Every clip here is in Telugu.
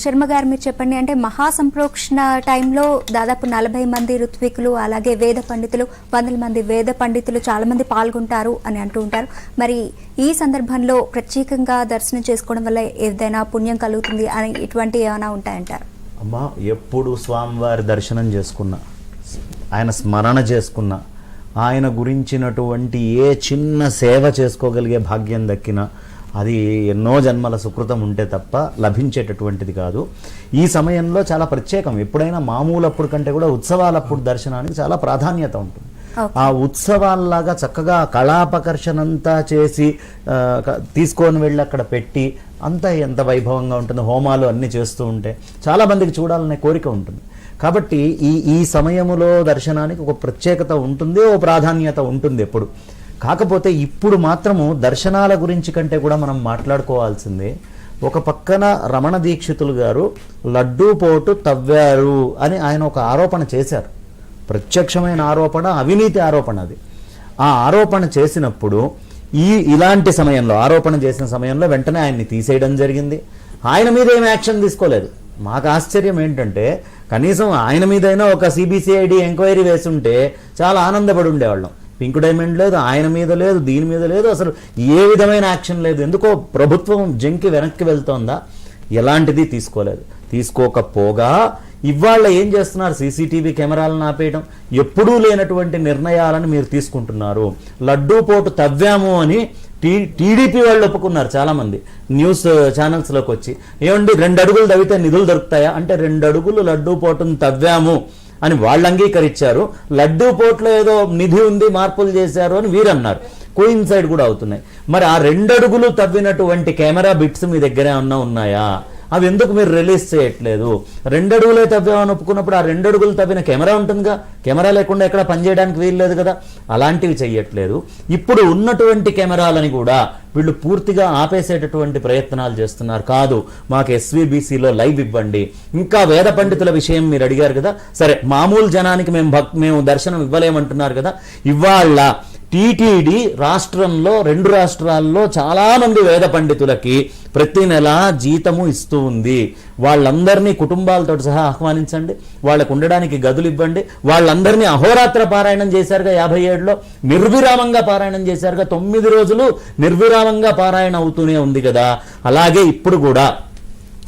శర్మ గారు మీరు చెప్పండి, అంటే మహాసంప్రోక్షణ టైంలో దాదాపు 40 మంది ఋత్వికులు అలాగే వేద పండితులు 100 మంది వేద పండితులు చాలా మంది పాల్గొంటారు అని అంటూ ఉంటారు. మరి ఈ సందర్భంలో ప్రత్యేకంగా దర్శనం చేసుకోవడం వల్ల ఏదైనా పుణ్యం కలుగుతుంది అని ఇటువంటి ఏమైనా ఉంటాయంటారు? అమ్మా, ఎప్పుడు స్వామివారి దర్శనం చేసుకున్నా, ఆయన స్మరణ చేసుకున్నా, ఆయన గురించినటువంటి ఏ చిన్న సేవ చేసుకోగలిగే భాగ్యం దక్కినా అది ఎన్నో జన్మల సుకృతం ఉంటే తప్ప లభించేటటువంటిది కాదు. ఈ సమయంలో చాలా ప్రత్యేకం. ఎప్పుడైనా మామూలప్పుడు కంటే కూడా ఉత్సవాలప్పుడు దర్శనానికి చాలా ప్రాధాన్యత ఉంటుంది. ఆ ఉత్సవాల్లాగా చక్కగా కళాపకర్షణంతా చేసి తీసుకొని వెళ్ళి అక్కడ పెట్టి అంతా ఎంత వైభవంగా ఉంటుంది. హోమాలు అన్నీ చేస్తూ ఉంటే చాలా మందికి చూడాలనే కోరిక ఉంటుంది. కాబట్టి ఈ సమయములో దర్శనానికి ఒక ప్రత్యేకత ఉంటుంది, ఓ ప్రాధాన్యత ఉంటుంది ఎప్పుడు. కాకపోతే ఇప్పుడు మాత్రము దర్శనాల గురించి కంటే కూడా మనం మాట్లాడుకోవాల్సిందే. ఒక పక్కన రమణ దీక్షితులు గారు లడ్డూ పోటు తవ్వారు అని ఆయన ఒక ఆరోపణ చేశారు. ప్రత్యక్షమైన ఆరోపణ, అవినీతి ఆరోపణ. అది ఆ ఆరోపణ చేసినప్పుడు ఇలాంటి సమయంలో, ఆరోపణ చేసిన సమయంలో వెంటనే ఆయన్ని తీసేయడం జరిగింది. ఆయన మీద ఏం యాక్షన్ తీసుకోలేదు. మాకు ఆశ్చర్యం ఏంటంటే కనీసం ఆయన మీదైనా ఒక సిబిసిఐడి ఎంక్వైరీ వేసుంటే చాలా ఆనందపడి ఉండేవాళ్ళం. పింక్ డైమండ్ లేదు, ఆయన మీద లేదు, దీని మీద లేదు, అసలు ఏ విధమైన యాక్షన్ లేదు. ఎందుకో ప్రభుత్వం జంకి వెనక్కి వెళ్తోందా? ఎలాంటిది తీసుకోలేదు. తీసుకోకపోగా ఇవాళ ఏం చేస్తున్నారు? సీసీటీవీ కెమెరాలను ఆపేయడం, ఎప్పుడూ లేనటువంటి నిర్ణయాలను మీరు తీసుకుంటున్నారు. లడ్డూ పోటు తవ్వాము అని టీడీపీ వాళ్ళు ఒప్పుకున్నారు. చాలామంది న్యూస్ ఛానల్స్లోకి వచ్చి, ఏమండి 2 అడుగులు తవ్వితే నిధులు దొరుకుతాయా అంటే 2 అడుగులు లడ్డూ పోటును తవ్వాము అని వాళ్ళు అంగీకరించారు. లడ్డూ పోట్లో ఏదో నిధి ఉంది, మార్పులు చేశారు అని వీరన్నారు. కోయిన్సైడ్ కూడా అవుతున్నాయి. మరి ఆ 2 అడుగులు తవ్వినటువంటి కెమెరా బిట్స్ మీ దగ్గర ఏమన్నా ఉన్నాయా? అవి ఎందుకు మీరు రిలీజ్ చేయట్లేదు? 2 అడుగులే తవ్వామని ఒప్పుకున్నప్పుడు ఆ 2 అడుగులు తవ్విన కెమెరా ఉంటుందిగా. కెమెరా లేకుండా ఎక్కడ పనిచేయడానికి వీల్లేదు కదా. అలాంటివి చెయ్యట్లేదు. ఇప్పుడు ఉన్నటువంటి కెమెరాలని కూడా వీళ్ళు పూర్తిగా ఆపేసేటటువంటి ప్రయత్నాలు చేస్తున్నారు. కాదు, మాకు ఎస్వీబీసీలో లైవ్ ఇవ్వండి. ఇంకా వేద పండితుల విషయం మీరు అడిగారు కదా. సరే, మామూలు జనానికి మేము దర్శనం ఇవ్వలేమంటున్నారు కదా. ఇవాళ టీటీడీ రాష్ట్రంలో 2 రాష్ట్రాల్లో చాలా మంది వేద పండితులకి ప్రతి నెల జీతము ఇస్తూ ఉంది. వాళ్ళందరినీ కుటుంబాలతో సహా ఆహ్వానించండి, వాళ్ళకు ఉండడానికి గదులు ఇవ్వండి. వాళ్ళందరినీ అహోరాత్ర పారాయణం చేశారుగా 57లో, నిర్విరామంగా పారాయణం చేశారుగా. 9 రోజులు నిర్విరామంగా పారాయణ అవుతూనే ఉంది కదా. అలాగే ఇప్పుడు కూడా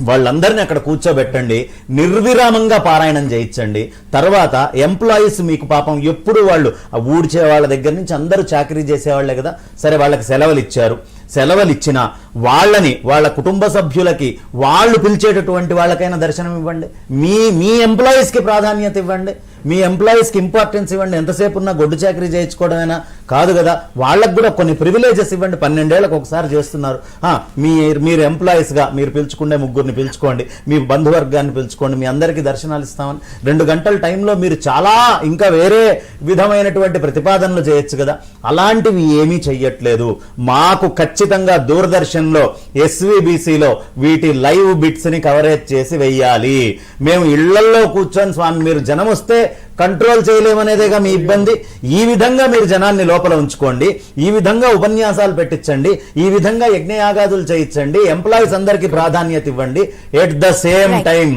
వాళ్ళందరినీ అక్కడ కూర్చోబెట్టండి, నిర్విరామంగా పారాయణం చేయించండి. తర్వాత ఎంప్లాయీస్ మీకు పాపం ఎప్పుడు వాళ్ళు ఊడ్చే వాళ్ళ దగ్గర నుంచి అందరూ చాకరీ చేసేవాళ్లే కదా. సరే, వాళ్ళకి సెలవులు ఇచ్చారు. సెలవులు ఇచ్చిన వాళ్ళని, వాళ్ళ కుటుంబ సభ్యులకి, వాళ్ళు పిలిచేటటువంటి వాళ్ళకైనా దర్శనం ఇవ్వండి. మీ ఎంప్లాయీస్కి ప్రాధాన్యత ఇవ్వండి, మీ ఎంప్లాయీస్కి ఇంపార్టెన్స్ ఇవ్వండి. ఎంతసేపు ఉన్నా గొడ్డు చాకరీ చేయించుకోవడమైనా కాదు కదా. వాళ్ళకు కూడా కొన్ని ప్రివిలేజెస్ ఇవ్వండి. 12 ఏళ్లకు ఒకసారి చేస్తున్నారు. మీరు ఎంప్లాయీస్గా మీరు పిలుచుకుంటే 3 పిలుచుకోండి, మీ బంధువర్గాన్ని పిలుచుకోండి, మీ అందరికీ దర్శనాలు ఇస్తామని 2 గంటల టైంలో మీరు చాలా ఇంకా వేరే విధమైనటువంటి ప్రతిపాదనలు చేయొచ్చు కదా. అలాంటివి ఏమీ చెయ్యట్లేదు. మాకు ఖచ్చితంగా దూరదర్శన్లో ఎస్వీబీసీలో వీటి లైవ్ బిట్స్ ని కవరేజ్ చేసి వెయ్యాలి. మేము ఇళ్లల్లో కూర్చొని స్వామి మీరు జనం వస్తే కంట్రోల్ చేయలేమనేదేగా మీ ఇబ్బంది. ఈ విధంగా మీరు జనాన్ని లోపల ఉంచుకోండి, ఈ విధంగా ఉపన్యాసాలు పెట్టించండి, ఈ విధంగా యజ్ఞయాగాదులు చేయించండి, ఎంప్లాయీస్ అందరికీ ప్రాధాన్యత ఇవ్వండి. ఎట్ ద సేమ్ టైం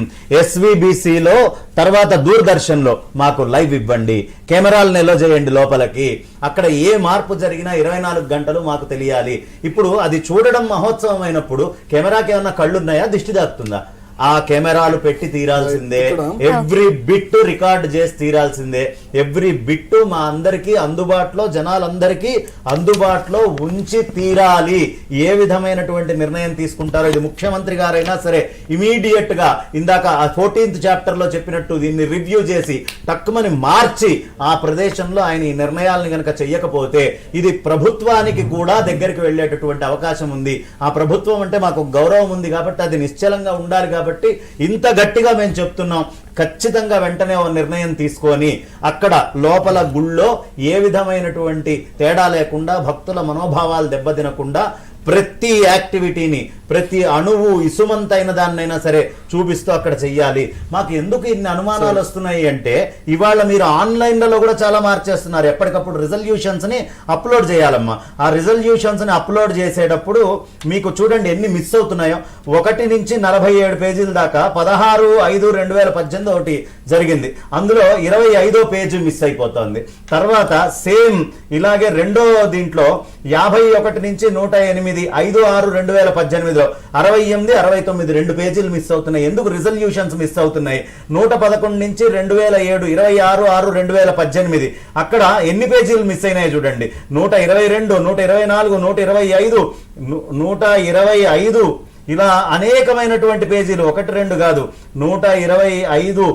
ఎస్వీబీసీలో తర్వాత దూరదర్శన్లో మాకు లైవ్ ఇవ్వండి. కెమెరాలు నిల్వ చేయండి లోపలికి. అక్కడ ఏ మార్పు జరిగినా 24 గంటలు మాకు తెలియాలి. ఇప్పుడు అది చూడడం మహోత్సవం అయినప్పుడు కెమెరాకి ఏమన్నా కళ్ళున్నాయా, దిష్టి దాక్కుతుందా? ఆ కెమెరాలు పెట్టి తీరాల్సిందే. ఎవ్రీ బిట్ రికార్డ్ చేసి తీరాల్సిందే. ఎవ్రీ బిట్ మా అందరికీ అందుబాటులో, జనాలందరికీ అందుబాటులో ఉంచి తీరాలి. ఏ విధమైనటువంటి నిర్ణయం తీసుకుంటారో ఇది ముఖ్యమంత్రి గారైనా సరే ఇమీడియట్ గా ఇందాక 14th చాప్టర్ లో చెప్పినట్టు దీన్ని రివ్యూ చేసి తక్కువని మార్చి ఆ ప్రదేశంలో ఆయన ఈ నిర్ణయాలను కనుక చెయ్యకపోతే ఇది ప్రభుత్వానికి కూడా దగ్గరికి వెళ్లేటటువంటి అవకాశం ఉంది. ఆ ప్రభుత్వం అంటే మాకు గౌరవం ఉంది కాబట్టి అది నిశ్చలంగా ఉండాలి. కాబట్టి ఇంత గట్టిగా మేము చెప్తున్నాం. ఖచ్చితంగా వెంటనే ఒక నిర్ణయం తీసుకొని అక్కడ లోపల గుళ్ళో ఏ విధమైనటువంటి తేడా లేకుండా, భక్తుల మనోభావాలు దెబ్బతినకుండా ప్రతి యాక్టివిటీని, ప్రతి అణువు ఇసుమంతైన దాన్నైనా సరే చూపిస్తూ అక్కడ చెయ్యాలి. మాకు ఎందుకు ఇన్ని అనుమానాలు వస్తున్నాయి అంటే, ఇవాళ మీరు ఆన్లైన్లలో కూడా చాలా మార్చేస్తున్నారు. ఎప్పటికప్పుడు రిజల్యూషన్స్ ని అప్లోడ్ చేయాలమ్మా. ఆ రిజల్యూషన్స్ ని అప్లోడ్ చేసేటప్పుడు మీకు చూడండి ఎన్ని మిస్ అవుతున్నాయో. 1 నుంచి 47 పేజీల దాకా 16/5/2018 ఒకటి జరిగింది. అందులో 25వ పేజీ మిస్ అయిపోతుంది. తర్వాత సేమ్ ఇలాగే రెండో దీంట్లో 51 నుంచి 108 5/6/2018 68, 69 2 పేజీలు మిస్ అవుతున్నాయి. ఎందుకు రిజల్యూషన్స్ మిస్ అవుతున్నాయి? 111 నుంచి 2007 26/6/2018 అక్కడ ఎన్ని పేజీలు మిస్ అయినాయి చూడండి. 122, 124, 125, 125 ఇలా అనేకమైనటువంటి పేజీలు, 1, 2 కాదు, 125,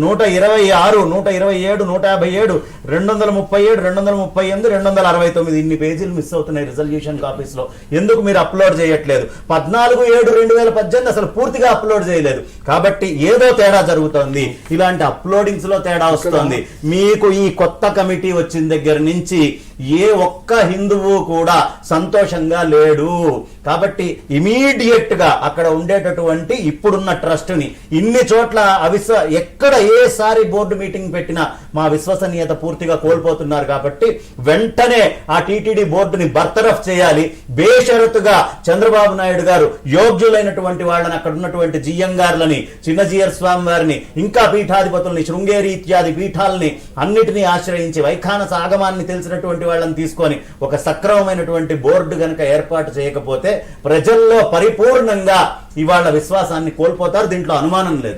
126, 127, 157, 237, 238, 269 ఇన్ని పేజీలు మిస్ అవుతున్నాయి రిజల్యూషన్ కాపీస్ లో. ఎందుకు మీరు అప్లోడ్ చేయట్లేదు? 14/7/2018 అసలు పూర్తిగా అప్లోడ్ చేయలేదు. కాబట్టి ఏదో తేడా జరుగుతోంది. ఇలాంటి అప్లోడింగ్స్ లో తేడా వస్తుంది. మీకు ఈ కొత్త కమిటీ వచ్చిన దగ్గర నుంచి ఏ ఒక్క హిందువు కూడా సంతోషంగా లేడు. కాబట్టి ఇమీడియట్ గా అక్కడ ఉండేటటువంటి ఇప్పుడున్న ట్రస్ట్ ని ఇన్ని చోట్ల ఎక్కడ ఏసారి బోర్డు మీటింగ్ పెట్టినా మా విశ్వసనీయత పూర్తిగా కోల్పోతున్నారు. కాబట్టి వెంటనే ఆ టీటీడీ బోర్డుని బర్తరఫ్ చేయాలి. బేషరతుగా చంద్రబాబు నాయుడు గారు యోగ్యులైనటువంటి వాళ్ళని, అక్కడ ఉన్నటువంటి జియ్యంగార్లని, చిన్నజీయర్ స్వామి వారిని, ఇంకా పీఠాధిపతుల్ని, శృంగేరి ఇత్యాది పీఠాలని అన్నిటినీ ఆశ్రయించి వైఖానస ఆగమాన్ని తెలిసినటువంటి వాళ్ళని తీసుకొని ఒక సక్రమమైనటువంటి బోర్డు గనక ఏర్పాటు చేయకపోతే ప్రజల్లో పరిపూర్ణంగా ఇవాళ విశ్వాసాన్ని కోల్పోతారు. దీంట్లో అనుమానం లేదు.